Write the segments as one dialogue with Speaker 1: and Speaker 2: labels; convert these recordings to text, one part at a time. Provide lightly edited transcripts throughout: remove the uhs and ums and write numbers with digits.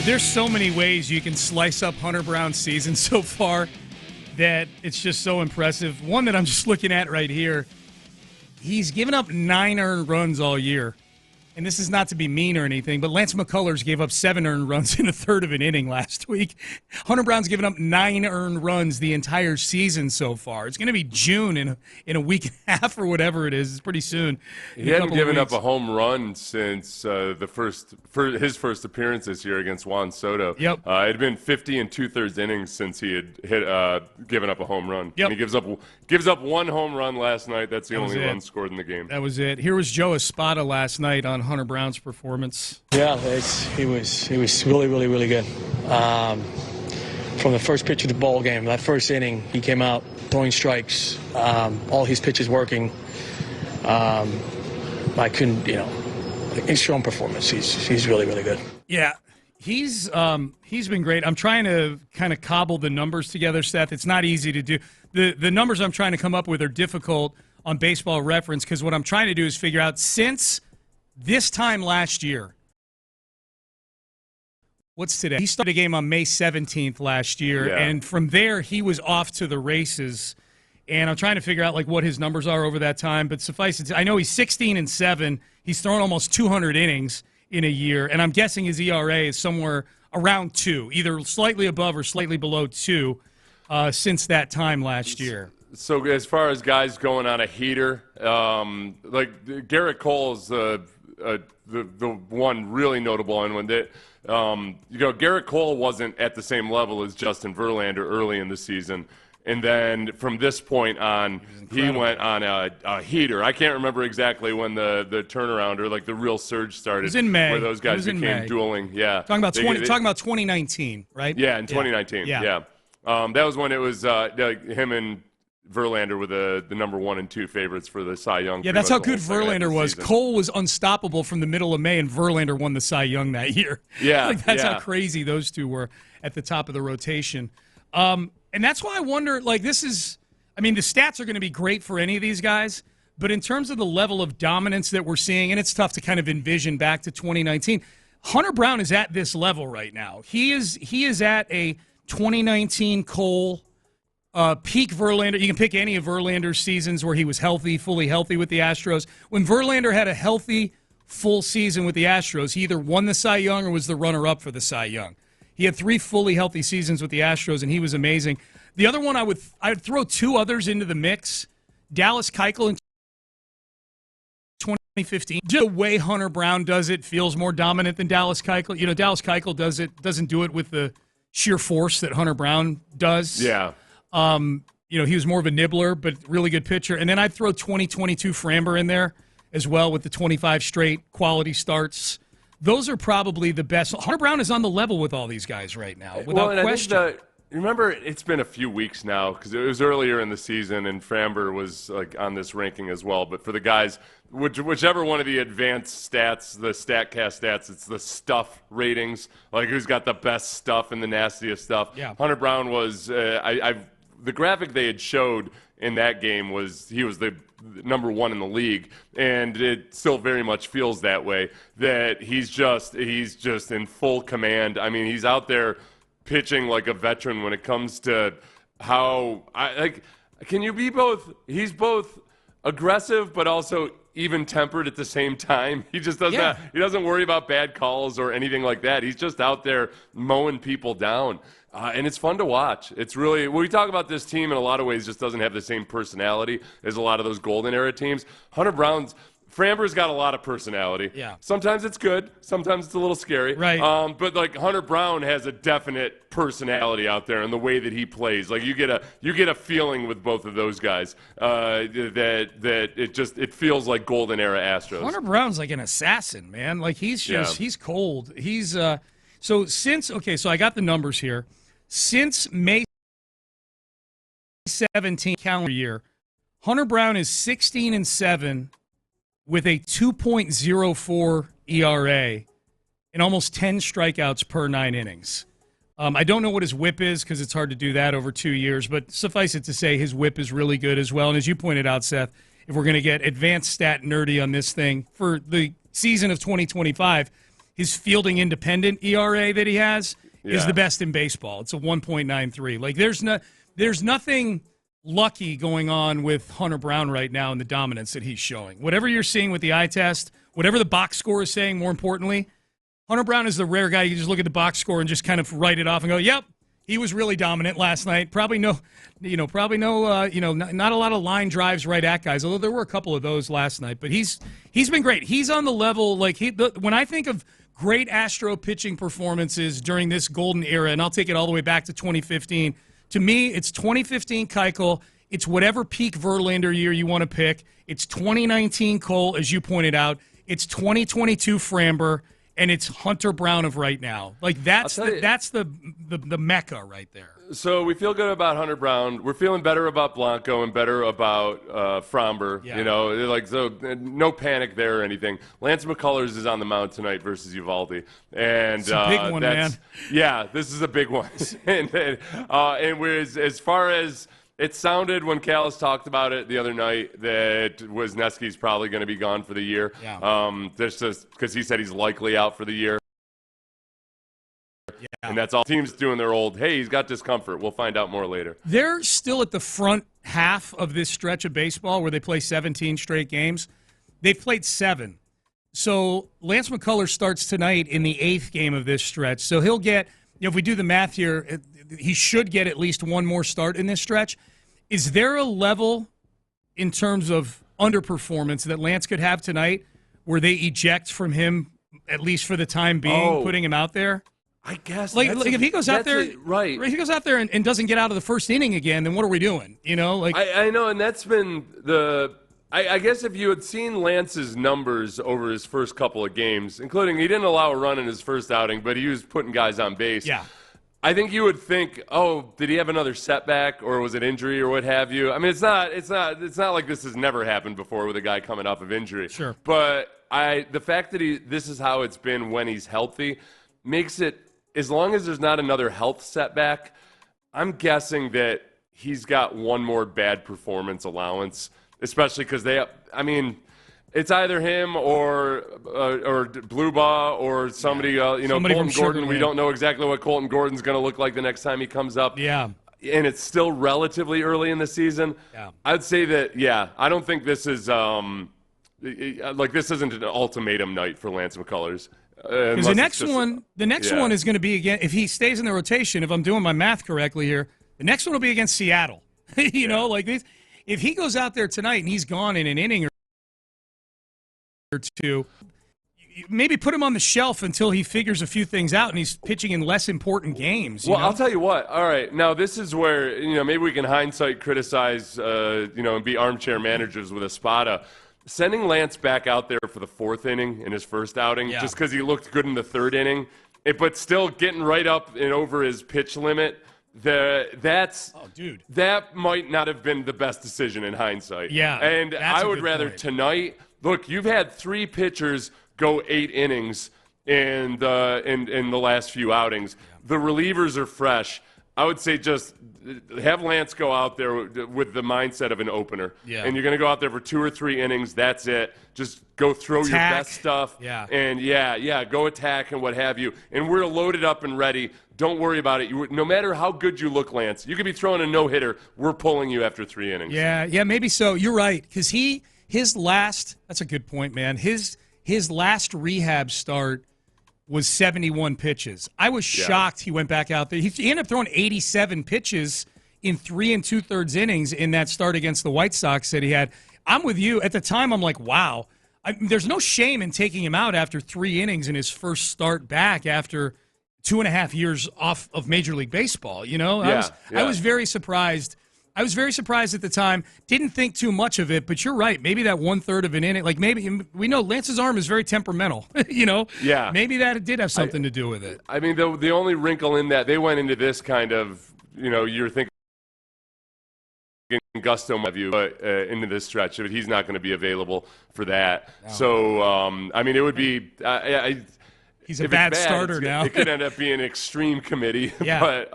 Speaker 1: There's so many ways you can slice up Hunter Brown's season so far that it's just so impressive. One that I'm just looking at right here, he's given up 9 earned runs all year. And this is not to be mean or anything, but Lance McCullers gave up 7 earned runs in a third of an inning last week. Hunter Brown's given up 9 earned runs the entire season so far. It's going to be June in a week and a half or whatever it is. It's pretty soon.
Speaker 2: He hadn't given up a home run since his first appearance this year against Juan Soto.
Speaker 1: Yep.
Speaker 2: It had been 50 2/3 innings since he had given up a home run.
Speaker 1: Yep.
Speaker 2: And he gives up 1 home run last night. That's the only run scored in the game.
Speaker 1: That was it. Here was Joe Espada last night on Hunter Brown's performance.
Speaker 3: Yeah, he was really, really, really good. From the first pitch of the ball game, that first inning, he came out throwing strikes, all his pitches working. I couldn't, his strong performance. He's really, really good.
Speaker 1: Yeah. He's been great. I'm trying to kind of cobble the numbers together, Seth. It's not easy to do. The numbers I'm trying to come up with are difficult on Baseball Reference because what I'm trying to do is figure out since this time last year, what's today? He started a game on May 17th last year, and from there he was off to the races. And I'm trying to figure out what his numbers are over that time. But suffice it, I know he's 16-7. He's thrown almost 200 innings in a year, and I'm guessing his ERA is somewhere around 2, either slightly above or slightly below 2 since that time last year.
Speaker 2: So as far as guys going on a heater, Garrett Cole is the one really notable one. Garrett Cole wasn't at the same level as Justin Verlander early in the season. And then from this point on, he went on a heater. I can't remember exactly when the turnaround or the real surge started.
Speaker 1: It was in May.
Speaker 2: Where those guys became dueling. Yeah.
Speaker 1: Talking about 2019, right?
Speaker 2: Yeah, in 2019. Yeah. That was when it was him and Verlander were the number 1 and 2 favorites for the Cy Young.
Speaker 1: Yeah, that's how good Verlander was. Cole was unstoppable from the middle of May, and Verlander won the Cy Young that year.
Speaker 2: Yeah.
Speaker 1: That's how crazy those two were at the top of the rotation. And that's why I wonder, the stats are going to be great for any of these guys, but in terms of the level of dominance that we're seeing, and it's tough to kind of envision back to 2019, Hunter Brown is at this level right now. He is at a 2019 Cole peak Verlander. You can pick any of Verlander's seasons where he was healthy, fully healthy with the Astros. When Verlander had a healthy, full season with the Astros, he either won the Cy Young or was the runner-up for the Cy Young. He had 3 fully healthy seasons with the Astros, and he was amazing. The other one, I'd throw 2 others into the mix. Dallas Keuchel in 2015. The way Hunter Brown does it feels more dominant than Dallas Keuchel. Dallas Keuchel doesn't do it with the sheer force that Hunter Brown does.
Speaker 2: Yeah.
Speaker 1: He was more of a nibbler, but really good pitcher. And then I'd throw 2022 Framber in there as well with the 25 straight quality starts. Those are probably the best. Hunter Brown is on the level with all these guys right now, without question.
Speaker 2: Remember, it's been a few weeks now because it was earlier in the season, and Framber was on this ranking as well. But for the guys, whichever one of the advanced stats, the StatCast stats, it's the stuff ratings, who's got the best stuff and the nastiest stuff.
Speaker 1: Yeah.
Speaker 2: Hunter Brown was. The graphic they had showed in that game was he was the number 1 in the league, and it still very much feels that way. That he's just in full command. I mean, he's out there pitching like a veteran when it comes to how can you be both? He's both aggressive but also even-tempered at the same time. He just doesn't. He doesn't worry about bad calls or anything like that. He's just out there mowing people down. And it's fun to watch. It's really, when we talk about this team in a lot of ways, just doesn't have the same personality as a lot of those Golden Era teams. Framber's got a lot of personality.
Speaker 1: Yeah.
Speaker 2: Sometimes it's good. Sometimes it's a little scary.
Speaker 1: Right.
Speaker 2: But Hunter Brown has a definite personality out there in the way that he plays. You get a feeling with both of those guys that it feels like Golden Era Astros.
Speaker 1: Hunter Brown's like an assassin, man. He's cold. He's so I got the numbers here. Since May 17th calendar year, Hunter Brown is 16-7 with a 2.04 ERA and almost 10 strikeouts per 9 innings. I don't know what his whip is because it's hard to do that over 2 years, but suffice it to say his whip is really good as well. And as you pointed out, Seth, if we're going to get advanced stat nerdy on this thing, for the season of 2025, his fielding independent ERA that he has is
Speaker 2: Yeah.
Speaker 1: the best in baseball. It's a 1.93. Like there's nothing lucky going on with Hunter Brown right now in the dominance that he's showing. Whatever you're seeing with the eye test, whatever the box score is saying, more importantly, Hunter Brown is the rare guy you can just look at the box score and just kind of write it off and go, yep, he was really dominant last night. Probably not a lot of line drives right at guys, although there were a couple of those last night. But he's been great. He's on the level. Like when I think of great Astro pitching performances during this golden era, and I'll take it all the way back to 2015. To me, it's 2015 Keuchel. It's whatever peak Verlander year you want to pick. It's 2019 Cole, as you pointed out. It's 2022 Framber. And it's Hunter Brown of right now. Like that's the mecca right there.
Speaker 2: So we feel good about Hunter Brown. We're feeling better about Blanco and better about Framber.
Speaker 1: Yeah.
Speaker 2: You know, like so, no panic there or anything. Lance McCullers is on the mound tonight versus Uvalde, and
Speaker 1: it's a big one, man.
Speaker 2: Yeah, this is a big one. and as far as it sounded when Callis talked about it the other night that Wisniewski's probably going to be gone for the year.
Speaker 1: Yeah.
Speaker 2: Just because he said he's likely out for the year.
Speaker 1: Yeah.
Speaker 2: And that's all. Teams doing their old, hey, he's got discomfort. We'll find out more later.
Speaker 1: They're still at the front half of this stretch of baseball where they play 17 straight games. They've played 7. So Lance McCullers starts tonight in the 8th game of this stretch. So he'll get, if we do the math here, he should get at least one more start in this stretch. Is there a level in terms of underperformance that Lance could have tonight where they eject from him, at least for the time being, putting him out there?
Speaker 2: I guess.
Speaker 1: Like if he goes out there,
Speaker 2: right?
Speaker 1: If he goes out there and doesn't get out of the first inning again, then what are we doing? You know, like
Speaker 2: I know, and that's been the. I guess if you had seen Lance's numbers over his first couple of games, including he didn't allow a run in his first outing, but he was putting guys on base.
Speaker 1: Yeah.
Speaker 2: I think you would think, oh, did he have another setback or was it injury or what have you? I mean, it's not like this has never happened before with a guy coming off of injury.
Speaker 1: Sure.
Speaker 2: But the fact that this is how it's been when he's healthy makes it, as long as there's not another health setback, I'm guessing that he's got one more bad performance allowance, especially because it's either him or Bluba or somebody,
Speaker 1: Somebody
Speaker 2: Colton
Speaker 1: from
Speaker 2: Gordon.
Speaker 1: Sugarland.
Speaker 2: We don't know exactly what Colton Gordon's going to look like the next time he comes up.
Speaker 1: Yeah.
Speaker 2: And it's still relatively early in the season.
Speaker 1: Yeah.
Speaker 2: I'd say that, I don't think this is this isn't an ultimatum night for Lance McCullers.
Speaker 1: Because the next one is going to be again, if he stays in the rotation, if I'm doing my math correctly here, the next one will be against Seattle. know, like this, if he goes out there tonight and he's gone in an inning or two, maybe put him on the shelf until he figures a few things out and he's pitching in less important games.
Speaker 2: Well, I'll tell you what. All right, now this is where maybe we can hindsight criticize, and be armchair managers with Espada. Sending Lance back out there for the 4th inning in his first outing, just because he looked good in the 3rd inning, but still getting right up and over his pitch limit. That might not have been the best decision in hindsight.
Speaker 1: Yeah,
Speaker 2: and I would rather tonight. Look, you've had 3 pitchers go 8 innings in the last few outings. The relievers are fresh. I would say just have Lance go out there with the mindset of an opener.
Speaker 1: Yeah.
Speaker 2: And you're going to go out there for 2 or 3 innings. That's it. Just go throw your best stuff.
Speaker 1: Yeah.
Speaker 2: And, go attack and what have you. And we're loaded up and ready. Don't worry about it. No matter how good you look, Lance, you could be throwing a no-hitter. We're pulling you after 3 innings.
Speaker 1: Yeah, maybe so. You're right. Because that's a good point, man. His last rehab start was 71 pitches. I was shocked he went back out there. He ended up throwing 87 pitches in 3 2/3 innings in that start against the White Sox that he had. I'm with you. At the time, I'm like, wow. There's no shame in taking him out after 3 innings in his first start back after 2.5 years off of Major League Baseball. I was very surprised. I was very surprised at the time. Didn't think too much of it, but you're right. Maybe that 1/3 of an inning, like maybe we know Lance's arm is very temperamental.
Speaker 2: Yeah.
Speaker 1: Maybe that did have something to do with it.
Speaker 2: I mean, the only wrinkle in that they went into this kind of, you're thinking gusto of you, but into this stretch, but he's not going to be available for that. No. So, it would be.
Speaker 1: He's a bad starter now.
Speaker 2: It could end up being an extreme committee.
Speaker 1: Yeah.
Speaker 2: But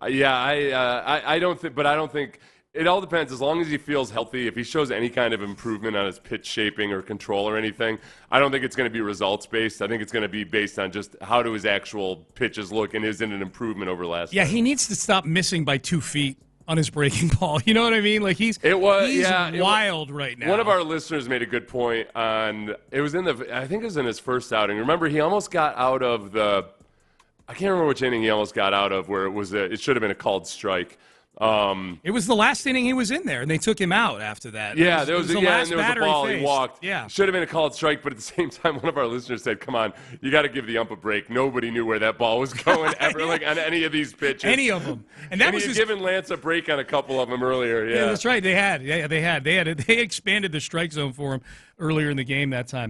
Speaker 2: I don't think. But I don't think It all depends. As long as he feels healthy, if he shows any kind of improvement on his pitch shaping or control or anything, I don't think it's going to be results-based. I think it's going to be based on just how do his actual pitches look, and is it an improvement over last
Speaker 1: Yeah,
Speaker 2: time?
Speaker 1: he needs to stop missing by 2 feet on his breaking ball. You know what I mean? Like he's wild right now.
Speaker 2: One of our listeners made a good point on it was I think it was in his first outing. Remember, he almost got out of I can't remember which inning he almost got out of where it should have been a called strike.
Speaker 1: It was the last inning he was in there, and they took him out after that.
Speaker 2: Yeah,
Speaker 1: and
Speaker 2: there was a ball. He walked.
Speaker 1: Yeah.
Speaker 2: Should have been a called strike, but at the same time, one of our listeners said, "Come on, you got to give the ump a break. Nobody knew where that ball was going ever, like on any of these pitches,
Speaker 1: any of them." And that was
Speaker 2: given Lance a break on a couple of them earlier. Yeah,
Speaker 1: that's right. They expanded the strike zone for him earlier in the game that time.